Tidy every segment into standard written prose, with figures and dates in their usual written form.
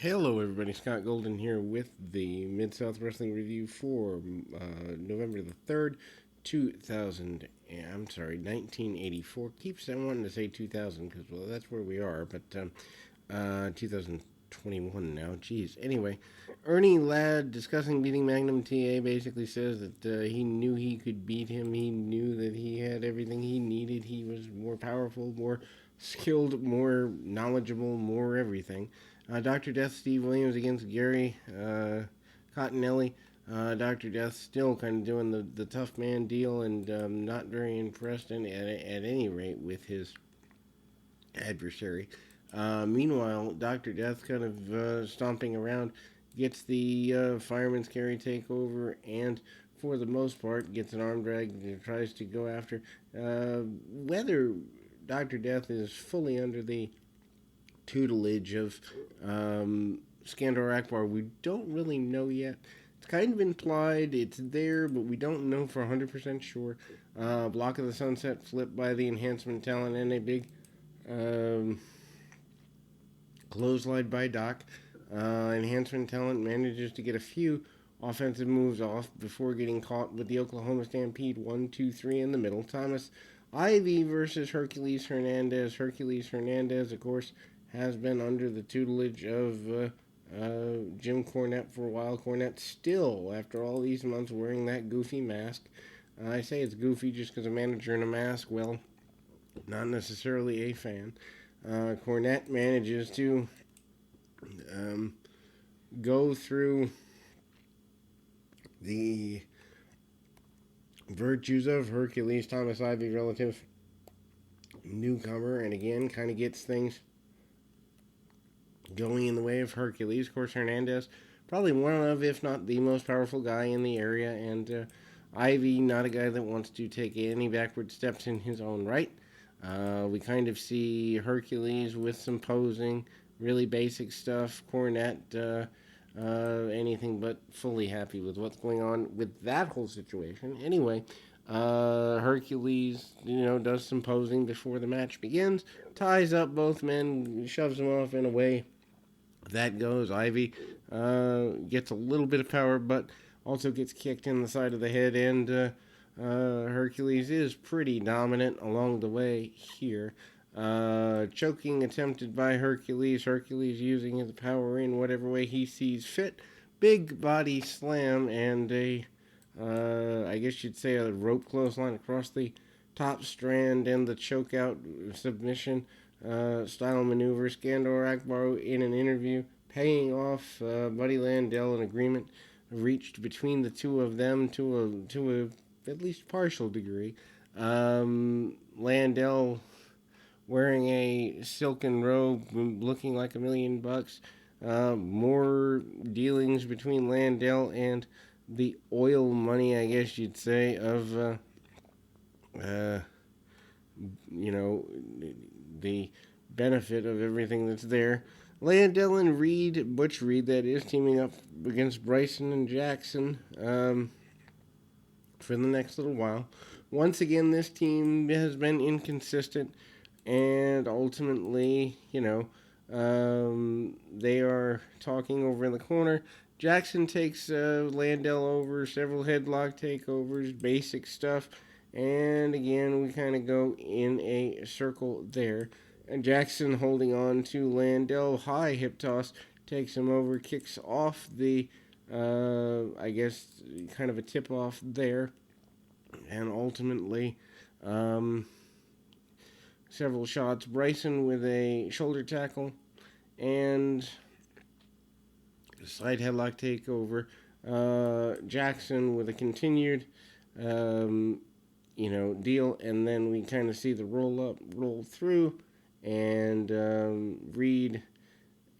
Hello, everybody. Scott Golden here with the Mid South Wrestling Review for November the 3rd, 2000. I'm sorry, 1984. Keeps on wanting to say 2000 because, well, that's where we are, but 2021 now. Jeez. Anyway, Ernie Ladd discussing beating Magnum TA basically says that he knew he could beat him. He knew that he had everything he needed. He was more powerful, more skilled, more knowledgeable, more everything. Dr. Death, Steve Williams against Gary Cottonelli. Dr. Death still kind of doing the tough man deal and not very impressed at any rate with his adversary. Meanwhile, Dr. Death kind of stomping around, gets the fireman's carry takeover, and for the most part gets an arm drag, tries to go after. Whether Dr. Death is fully under the tutelage of Skandor Akbar, we don't really know yet. It's kind of implied, it's there, but we don't know for 100% sure. Block of the Sunset flipped by the enhancement talent and a big clothesline by Doc. Enhancement talent manages to get a few offensive moves off before getting caught with the Oklahoma Stampede 1, 2, 3 in the middle. Thomas Ivy versus Hercules Hernandez. Hercules Hernandez, of course, has been under the tutelage of Jim Cornette for a while. Cornette still, after all these months, wearing that goofy mask. I say it's goofy just because a manager in a mask, well, not necessarily a fan. Cornette manages to go through the virtues of Hercules, Thomas Ivy, relative newcomer, and again, kind of gets things going in the way of Hercules. Of course, Hernandez, probably one of, if not the most powerful guy in the area, and Ivy, not a guy that wants to take any backward steps in his own right. We kind of see Hercules with some posing, really basic stuff. Cornette, anything but fully happy with what's going on with that whole situation. Anyway, Hercules, does some posing before the match begins, ties up both men, shoves them off in a way that goes. Ivy gets a little bit of power, but also gets kicked in the side of the head, and Hercules is pretty dominant along the way here. Choking attempted by Hercules. Hercules using his power in whatever way he sees fit. Big body slam and I guess you'd say a rope clothesline across the top strand and the choke out submission style maneuver. Skandor Akbar in an interview paying off Buddy Landell, an agreement reached between the two of them to a at least partial degree. Landell wearing a silken robe, looking like $1,000,000. More dealings between Landell and the oil money, I guess you'd say, of the benefit of everything that's there. Landell and Reed, Butch Reed, that is, teaming up against Bryson and Jackson for the next little while. Once again, this team has been inconsistent, and ultimately, they are talking over in the corner. Jackson takes Landell over, several headlock takeovers, basic stuff, and again, we kind of go in a circle there. And Jackson holding on to Landell, high hip toss, takes him over, kicks off the, I guess, kind of a tip-off there, and ultimately, several shots. Bryson with a shoulder tackle and side headlock takeover. Jackson with a continued, deal, and then we kind of see the roll up, roll through, and Reed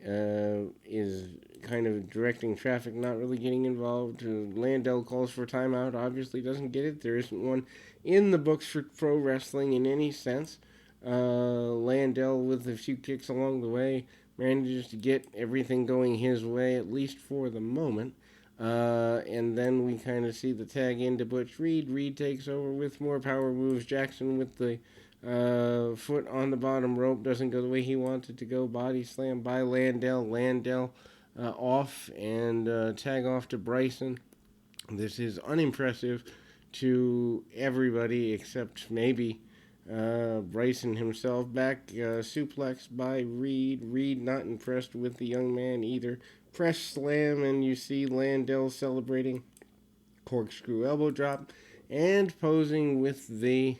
is kind of directing traffic, not really getting involved. Landell calls for timeout, obviously doesn't get it. There isn't one in the books for pro wrestling in any sense. Landell, with a few kicks along the way, manages to get everything going his way, at least for the moment. And then we kind of see the tag into Butch Reed. Reed takes over with more power moves. Jackson with the Foot on the bottom rope, doesn't go the way he wanted to go. Body slam by Landell. Landell off and tag off to Bryson. This is unimpressive to everybody except maybe Bryson himself. Back suplex by Reed. Reed not impressed with the young man either. Press slam, and you see Landell celebrating. Corkscrew elbow drop, and posing with the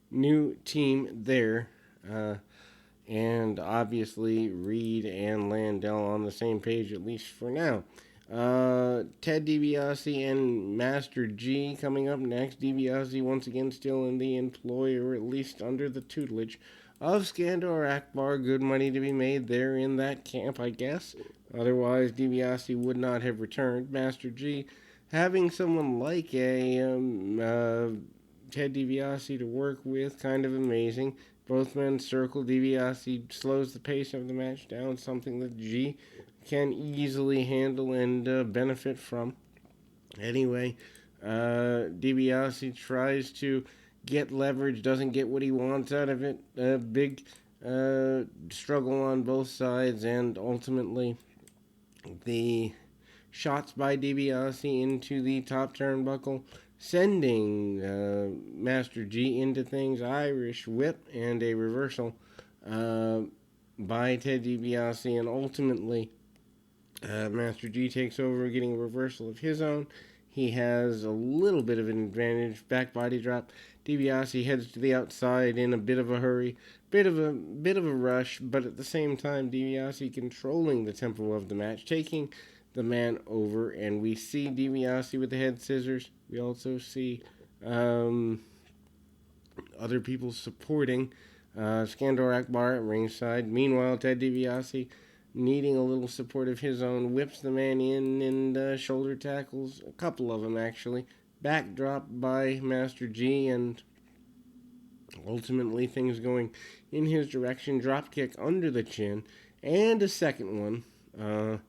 new team there. And obviously, Reed and Landell on the same page, at least for now. Ted Dibiase and Master G coming up next. Dibiase once again still in the employ, or at least under the tutelage of Skandor Akbar. Good money to be made there in that camp, I guess. Otherwise, Dibiase would not have returned. Master G having someone like a Ted Dibiase to work with, kind of amazing. Both men circle. Dibiase slows the pace of the match down, something that G can easily handle and benefit from. Anyway, DiBiase tries to get leverage, doesn't get what he wants out of it. A big struggle on both sides, and ultimately the shots by DiBiase into the top turnbuckle, sending Master G into things. Irish whip and a reversal by Ted DiBiase, and ultimately Master G takes over, getting a reversal of his own. He has a little bit of an advantage. Back body drop. DiBiase heads to the outside in a bit of a hurry, bit of a rush, but at the same time, DiBiase controlling the tempo of the match, taking the man over, and we see DiBiase with the head scissors. We also see other people supporting Skandor Akbar at ringside. Meanwhile, Ted DiBiase, needing a little support of his own, whips the man in and shoulder tackles, a couple of them actually. Backdrop by Master G, and ultimately things going in his direction. Drop kick under the chin, and a second one,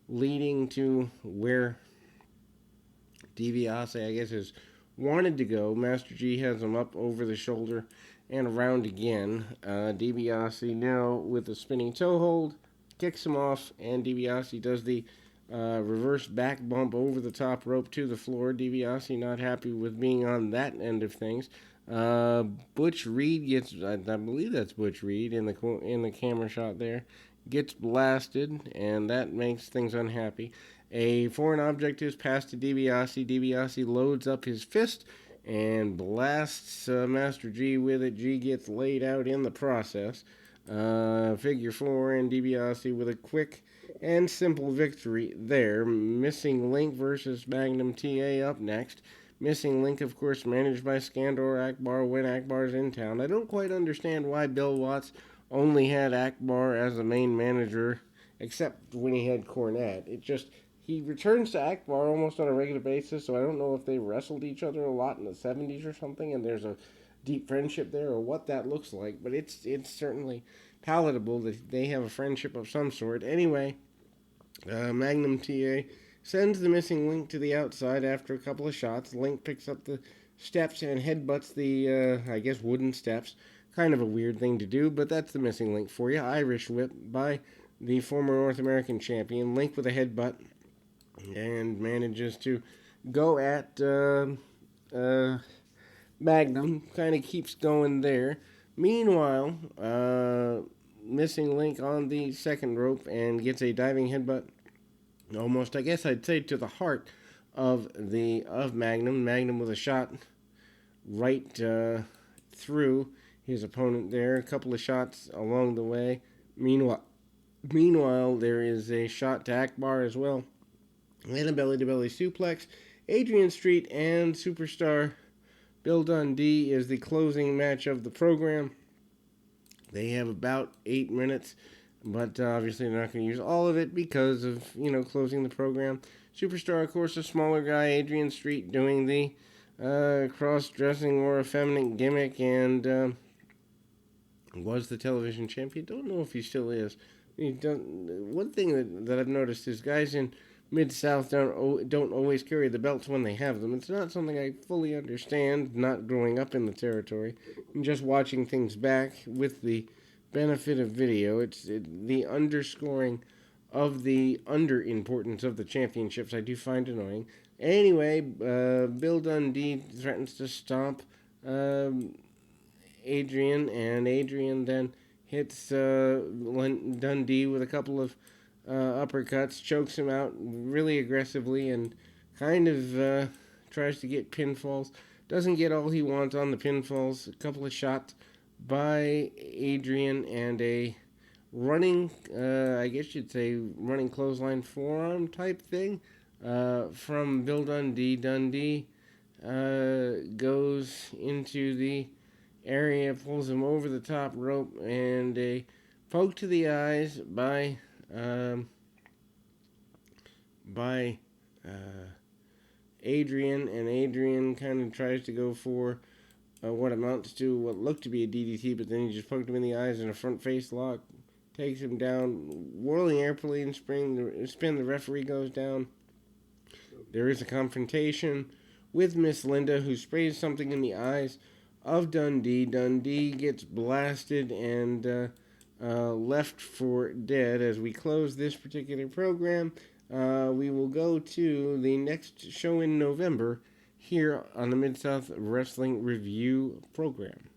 leading to where DiBiase, I guess, is wanted to go. Master G has him up over the shoulder and around again. DiBiase now with a spinning toe hold, kicks him off, and DiBiase does the reverse back bump over the top rope to the floor. DiBiase not happy with being on that end of things. Butch Reed gets, I believe that's Butch Reed in the camera shot there, gets blasted, and that makes things unhappy. A foreign object is passed to DiBiase. DiBiase loads up his fist and blasts Master G with it. G gets laid out in the process. Figure four, and DiBiase with a quick and simple victory there. Missing Link versus Magnum TA up next. Missing Link, of course, managed by Skandor Akbar when Akbar's in town. I don't quite understand why Bill Watts only had Akbar as the main manager, except when he had Cornette. He returns to Akbar almost on a regular basis, so I don't know if they wrestled each other a lot in the 70s or something, and there's a deep friendship there, or what that looks like, but it's certainly palatable that they have a friendship of some sort. Anyway, Magnum TA sends the missing Link to the outside after a couple of shots. Link picks up the steps and headbutts the, I guess, wooden steps. Kind of a weird thing to do, but that's the missing Link for you. Irish whip by the former North American champion. Link with a headbutt, and manages to go at Magnum. Kind of keeps going there. Meanwhile, missing Link on the second rope and gets a diving headbutt, almost, I guess I'd say, to the heart of Magnum. Magnum with a shot right through his opponent there. A couple of shots along the way. Meanwhile, there is a shot to Akbar as well. And a belly-to-belly suplex. Adrian Street and Superstar Bill Dundee is the closing match of the program. They have about 8 minutes, but obviously they're not going to use all of it because of, closing the program. Superstar, of course, a smaller guy. Adrian Street doing the cross-dressing or effeminate gimmick, and was the television champion. Don't know if he still is. One thing that I've noticed is guys in Mid-South don't always carry the belts when they have them. It's not something I fully understand, not growing up in the territory, and just watching things back with the benefit of video. The underscoring of the under-importance of the championships I do find annoying. Anyway, Bill Dundee threatens to stomp um, Adrian, and Adrian then hits Dundee with a couple of uppercuts, chokes him out really aggressively, and kind of tries to get pinfalls. Doesn't get all he wants on the pinfalls. A couple of shots by Adrian and a running, I guess you'd say, running clothesline forearm type thing from Bill Dundee. Dundee goes into the area, pulls him over the top rope, and a poke to the eyes um, by Adrian, and Adrian kind of tries to go for what amounts to what looked to be a DDT, but then he just poked him in the eyes in a front face lock, takes him down, whirling airplane spin. The referee goes down. There is a confrontation with Miss Linda, who sprays something in the eyes of Dundee. Dundee gets blasted and left for dead. As we close this particular program, we will go to the next show in November here on the Mid-South Wrestling Review program.